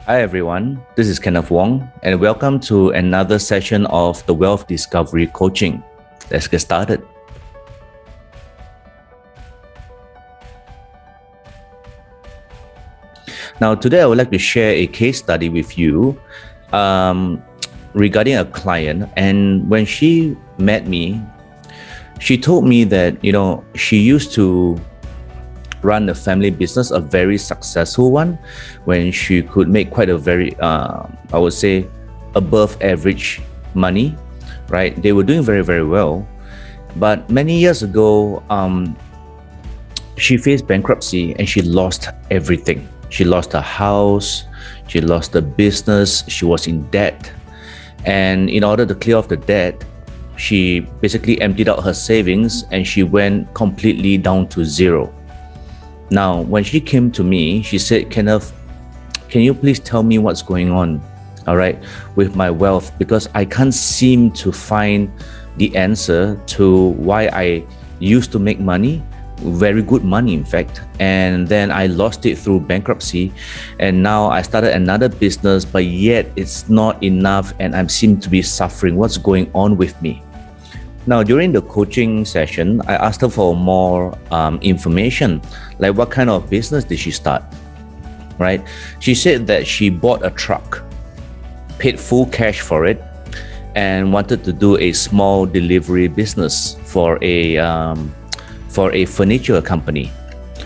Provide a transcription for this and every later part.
Hi everyone, this is Kenneth Wong and welcome to another session of the Wealth Discovery Coaching. Let's get started. Now today I would like to share a case study with you regarding a client, and when she met me, she told me that she used to run a family business, a very successful one, when she could make quite a very, I would say, above average money, right? They were doing very, very well. But many years ago, she faced bankruptcy and she lost everything. She lost her house, she lost the business, she was in debt. And in order to clear off the debt, she basically emptied out her savings and she went completely down to zero. Now, when she came to me, she said, Kenneth, can you please tell me what's going on, all right, with my wealth? Because I can't seem to find the answer to why I used to make money, very good money, in fact, and then I lost it through bankruptcy. And now I started another business, but yet it's not enough and I seem to be suffering. What's going on with me? Now, during the coaching session, I asked her for more information, like what kind of business did she start, right? She said that she bought a truck, paid full cash for it, and wanted to do a small delivery business for a furniture company,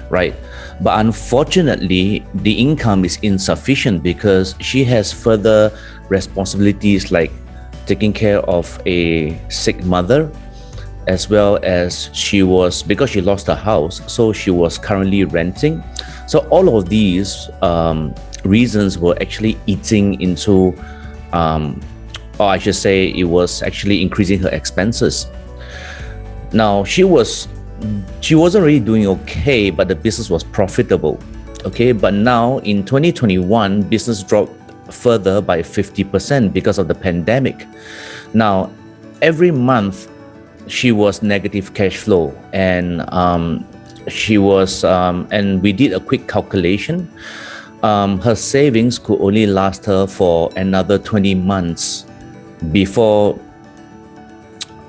right? But unfortunately, the income is insufficient because she has further responsibilities like taking care of a sick mother, as well as because she lost her house, so she was currently renting. So all of these reasons were actually eating into, or I should say it was actually increasing her expenses. Now she wasn't really doing okay, but the business was profitable. Okay, but now in 2021, business dropped further by 50% because of the pandemic. Now, every month she was negative cash flow, and and we did a quick calculation. Her savings could only last her for another 20 months before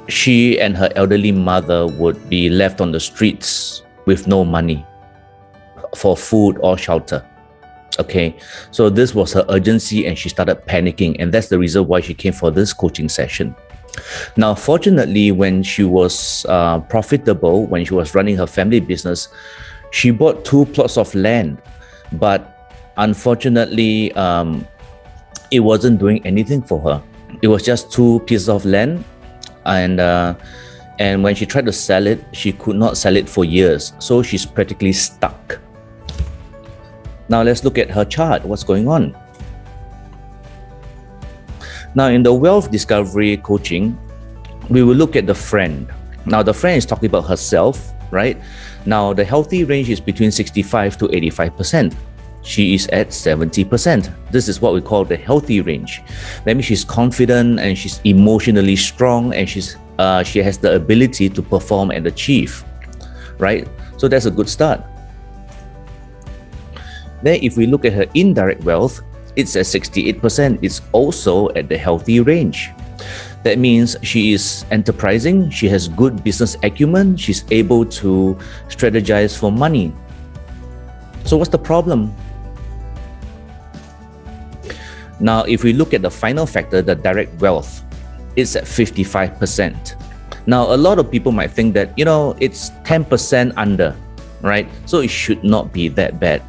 she and her elderly mother would be left on the streets with no money for food or shelter. Okay, so this was her urgency and she started panicking, and that's the reason why she came for this coaching session. Now, fortunately, when she was profitable, when she was running her family business, she bought 2 plots of land, but unfortunately, it wasn't doing anything for her. It was just 2 pieces of land, and when she tried to sell it, she could not sell it for years, so she's practically stuck. Now let's look at her chart. What's going on? Now in the wealth discovery coaching, we will look at the friend. Now the friend is talking about herself, right? Now the healthy range is between 65 to 85%. She is at 70%. This is what we call the healthy range. That means she's confident and she's emotionally strong, and she has the ability to perform and achieve, right? So that's a good start. Then if we look at her indirect wealth, it's at 68%. It's also at the healthy range. That means she is enterprising, she has good business acumen, she's able to strategize for money. So what's the problem? Now, if we look at the final factor, the direct wealth, it's at 55%. Now, a lot of people might think that, it's 10% under, right? So it should not be that bad.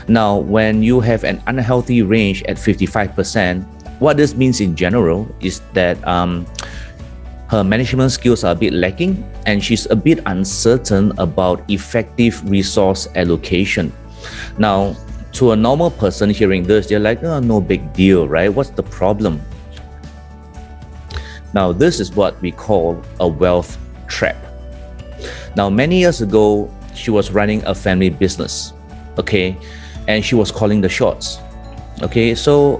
Now, when you have an unhealthy range at 55%, what this means in general is that her management skills are a bit lacking, and she's a bit uncertain about effective resource allocation. Now, to a normal person hearing this, they're like, oh, no big deal, right? What's the problem? Now, this is what we call a wealth trap. Now, many years ago, she was running a family business. Okay, and she was calling the shots. Okay, so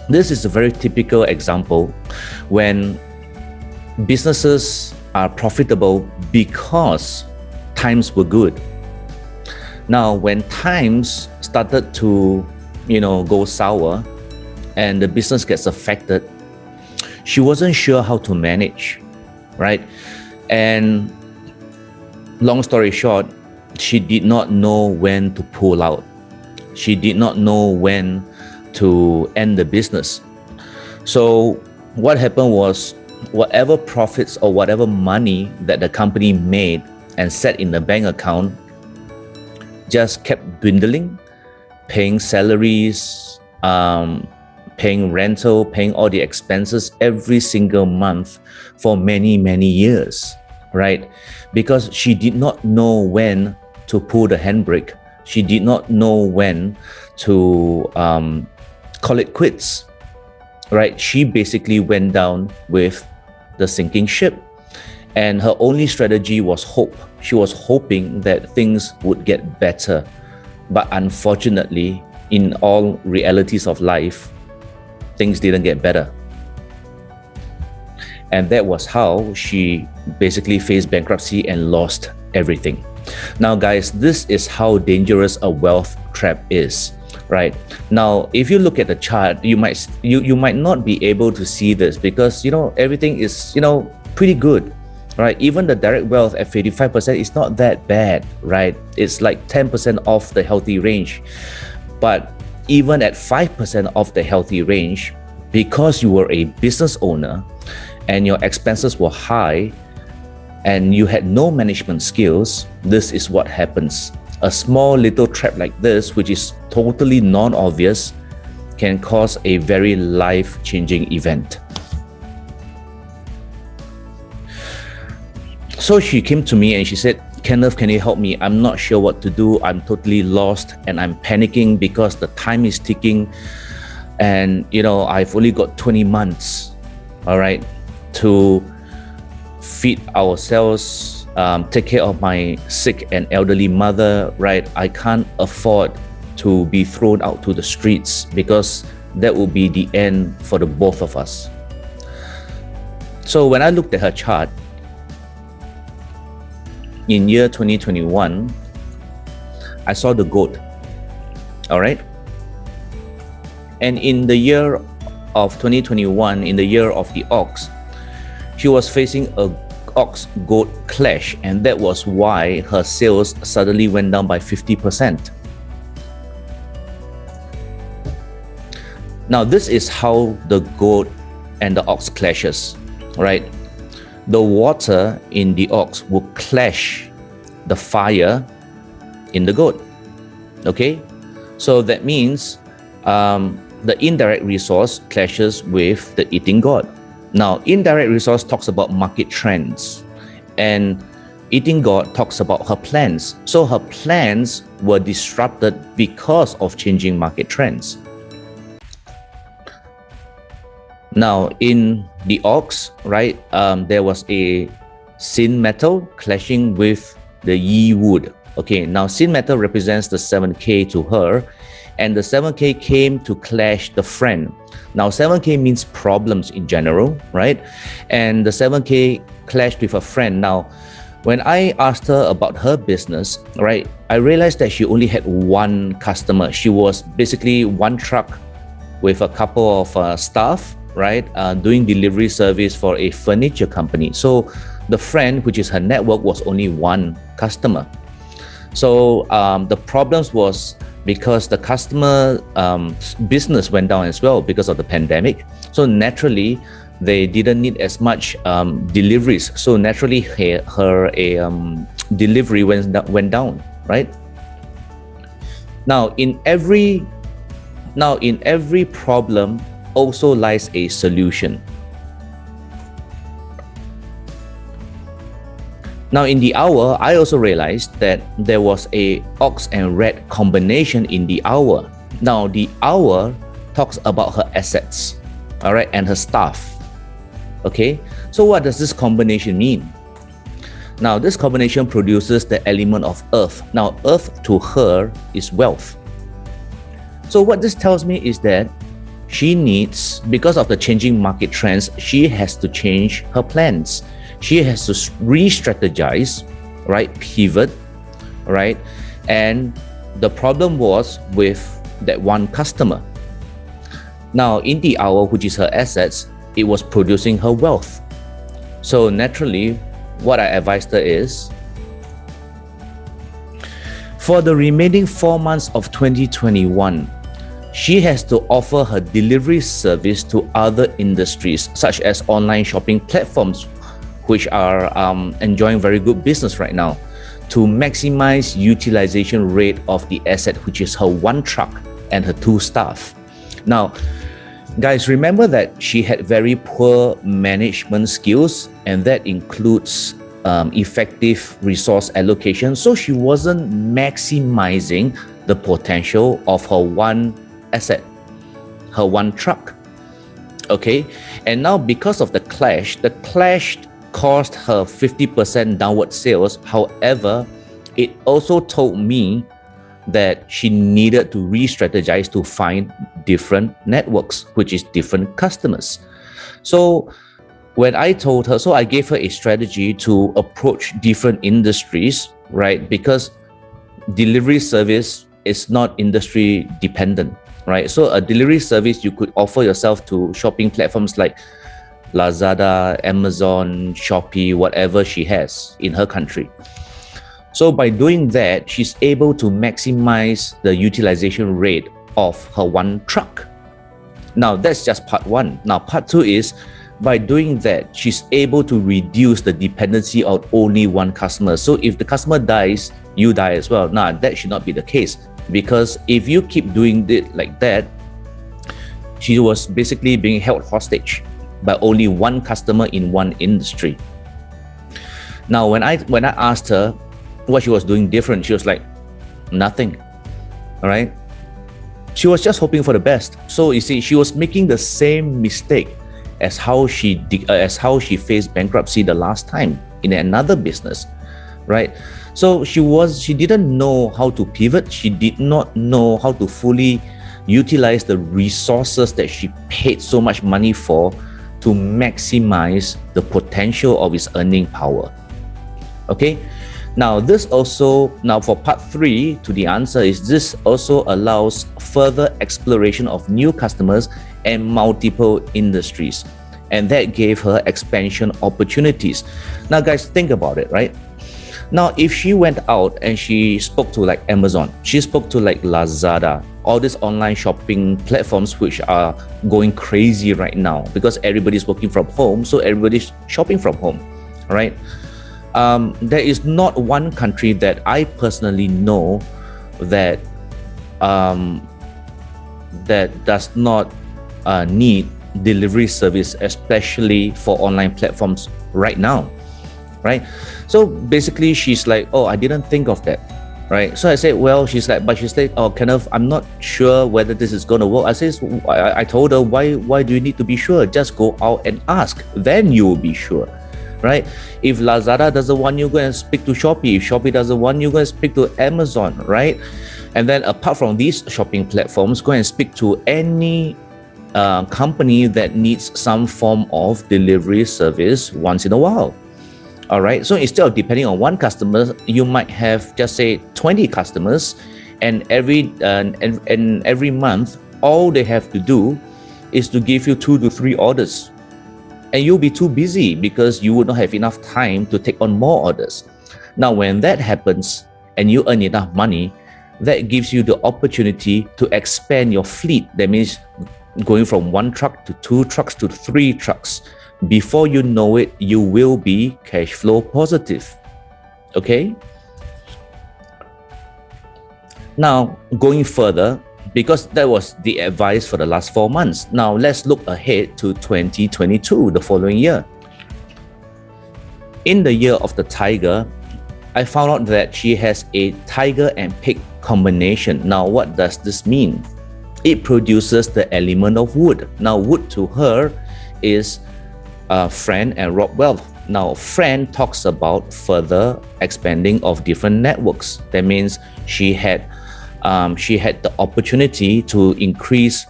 this is a very typical example when businesses are profitable because times were good. Now, when times started to goes sour and the business gets affected, she wasn't sure how to manage, right? And long story short, she did not know when to pull out. She did not know when to end the business. So what happened was, whatever profits or whatever money that the company made and set in the bank account just kept dwindling, paying salaries, paying rental, paying all the expenses every single month for many, many years, right? Because she did not know when to pull the handbrake. She did not know when to call it quits, right? She basically went down with the sinking ship. And her only strategy was hope. She was hoping that things would get better. But unfortunately, in all realities of life, things didn't get better. And that was how she basically faced bankruptcy and lost everything. Now, guys, this is how dangerous a wealth trap is, right? Now, if you look at the chart, you might not be able to see this because, everything is, pretty good, right? Even the direct wealth at 55% is not that bad, right? It's like 10% off the healthy range. But even at 5% of the healthy range, because you were a business owner and your expenses were high and you had no management skills, this is what happens. A small little trap like this, which is totally non-obvious, can cause a very life-changing event. So she came to me and she said, "Kenneth, can you help me? I'm not sure what to do. I'm totally lost and I'm panicking because the time is ticking. And, I've only got 20 months, all right, to feed ourselves, take care of my sick and elderly mother, right? I can't afford to be thrown out to the streets because that will be the end for the both of us." So when I looked at her chart, in year 2021, I saw the goat, all right? And in the year of 2021, in the year of the ox, she was facing a ox-goat clash, and that was why her sales suddenly went down by 50%. Now, this is how the goat and the ox clashes, right? The water in the ox will clash the fire in the goat, okay? So that means the indirect resource clashes with the eating god. Now, indirect resource talks about market trends, and eating god talks about her plans. So her plans were disrupted because of changing market trends. Now, in the ox, right, there was a sin metal clashing with the yi wood. Okay, now sin metal represents the 7K to her, and the 7K came to clash the friend. Now, 7K means problems in general, right? And the 7K clashed with a friend. Now, when I asked her about her business, right, I realized that she only had one customer. She was basically one truck with a couple of staff, right, doing delivery service for a furniture company. So the friend, which is her network, was only one customer. So the problems was because the customer business went down as well because of the pandemic. So naturally, they didn't need as much deliveries. So naturally, her delivery went down, right? Now, in every problem also lies a solution. Now, in the hour, I also realized that there was a ox and rat combination in the hour. Now, the hour talks about her assets, all right, and her staff. Okay, so what does this combination mean? Now, this combination produces the element of earth. Now, earth to her is wealth. So what this tells me is that she needs, because of the changing market trends, she has to change her plans. She has to re-strategize, right? Pivot, right? And the problem was with that one customer. Now, in the hour, which is her assets, it was producing her wealth. So naturally, what I advised her is, for the remaining 4 months of 2021, she has to offer her delivery service to other industries, such as online shopping platforms, which are enjoying very good business right now, to maximize utilization rate of the asset, which is her one truck and her 2 staff. Now, guys, remember that she had very poor management skills, and that includes effective resource allocation. So she wasn't maximizing the potential of her one asset, her one truck. Okay, and now because of the clash caused her 50% downward sales. However, it also told me that she needed to re-strategize to find different networks, which is different customers. So when I told her, so I gave her a strategy to approach different industries, right? Because delivery service is not industry dependent, right? So a delivery service, you could offer yourself to shopping platforms like Lazada, Amazon, Shopee, whatever she has in her country. So by doing that, she's able to maximize the utilization rate of her one truck. Now, that's just part 1. Now, part 2 is, by doing that, she's able to reduce the dependency on only one customer. So if the customer dies, you die as well. Now, that should not be the case, because if you keep doing it like that, she was basically being held hostage by only one customer in one industry. Now, when I asked her what she was doing different, she was like, nothing. All right. She was just hoping for the best. So you see, she was making the same mistake as how she faced bankruptcy the last time in another business, right? So she didn't know how to pivot. She did not know how to fully utilize the resources that she paid so much money for to maximize the potential of its earning power. Okay. Now, for part 3 to the answer is, this also allows further exploration of new customers and multiple industries. And that gave her expansion opportunities. Now, guys, think about it, right? Now, if she went out and she spoke to like Amazon, she spoke to like Lazada, all these online shopping platforms which are going crazy right now because everybody's working from home, so everybody's shopping from home, right? There is not one country that I personally know that that does not need delivery service, especially for online platforms right now, right? So basically, she's like, oh, I didn't think of that, right? So I said, well, she's like, oh, Kenneth, I'm not sure whether this is going to work. I told her, why do you need to be sure? Just go out and ask, then you will be sure. Right? If Lazada doesn't want you, go and speak to Shopee. If Shopee doesn't want you, go and speak to Amazon, right? And then apart from these shopping platforms, go and speak to any company that needs some form of delivery service once in a while. All right. So instead of depending on one customer, you might have just say 20 customers, and every month, all they have to do is to give you 2 to 3 orders. And you'll be too busy because you would not have enough time to take on more orders. Now, when that happens and you earn enough money, that gives you the opportunity to expand your fleet. That means going from 1 truck to 2 trucks to 3 trucks. Before you know it, you will be cash flow positive. Okay? Now, going further, because that was the advice for the last 4 months. Now, let's look ahead to 2022, the following year. In the year of the tiger, I found out that she has a tiger and pig combination. Now, what does this mean? It produces the element of wood. Now, wood to her is friend and rob wealth. Now, friend talks about further expanding of different networks. That means she had the opportunity to increase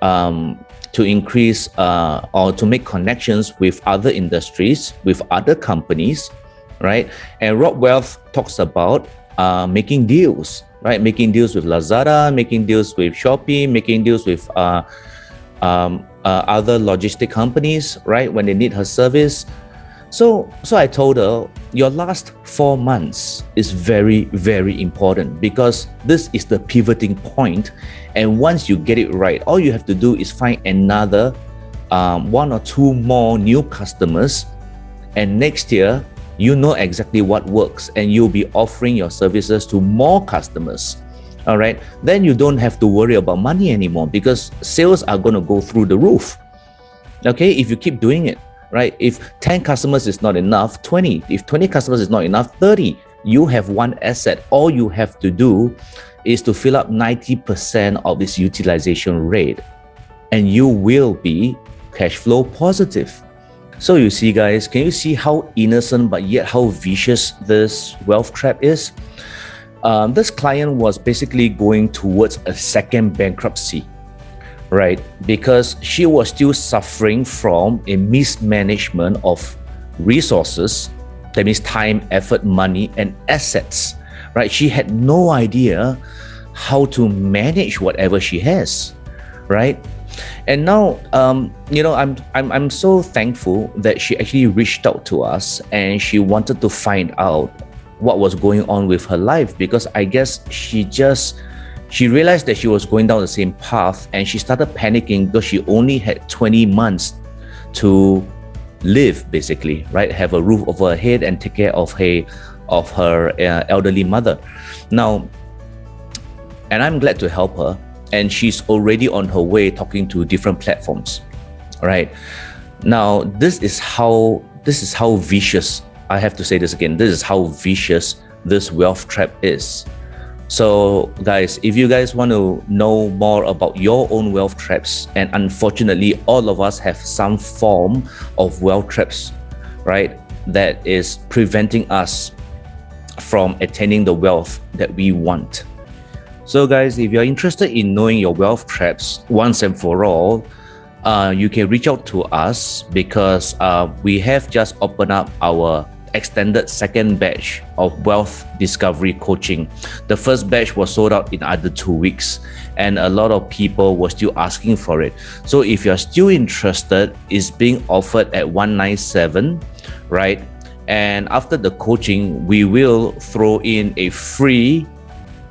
or to make connections with other industries, with other companies, right? And Rob Wealth talks about making deals, right? Making deals with Lazada, making deals with Shopee, making deals with other logistic companies, right? When they need her service. So I told her, your last 4 months is very, very important because this is the pivoting point. And once you get it right, all you have to do is find another 1 or 2 more new customers. And next year, you know exactly what works and you'll be offering your services to more customers. All right. Then you don't have to worry about money anymore because sales are going to go through the roof. Okay. If you keep doing it, right? If 10 customers is not enough, 20. If 20 customers is not enough, 30. You have one asset. All you have to do is to fill up 90% of its utilization rate and you will be cash flow positive. So you see, guys, can you see how innocent but yet how vicious this wealth trap is? This client was basically going towards a second bankruptcy, right? Because she was still suffering from a mismanagement of resources, that means time, effort, money, and assets, right? She had no idea how to manage whatever she has, right? And now, I'm so thankful that she actually reached out to us and she wanted to find out what was going on with her life, because I guess she realized that she was going down the same path and she started panicking because she only had 20 months to live, basically, right? Have a roof over her head and take care of her elderly mother. Now, and I'm glad to help her. And she's already on her way talking to different platforms, right? Now, this is how vicious, I have to say this again, this is how vicious this wealth trap is. So guys, if you guys want to know more about your own wealth traps, and unfortunately, all of us have some form of wealth traps, right? That is preventing us from attaining the wealth that we want. So guys, if you're interested in knowing your wealth traps once and for all, you can reach out to us because we have just opened up our extended second batch of wealth discovery coaching. The first batch was sold out in under 2 weeks and a lot of people were still asking for it. So if you're still interested, it's being offered at $197, right? And after the coaching, we will throw in a free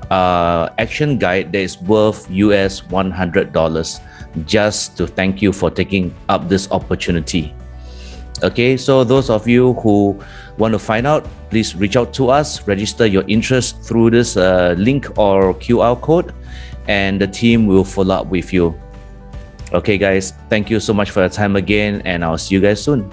action guide that is worth US $100 just to thank you for taking up this opportunity. Okay, so those of you who want to find out, please reach out to us, register your interest through this link or QR code, and the team will follow up with you. Okay guys, thank you so much for your time again, and I'll see you guys soon.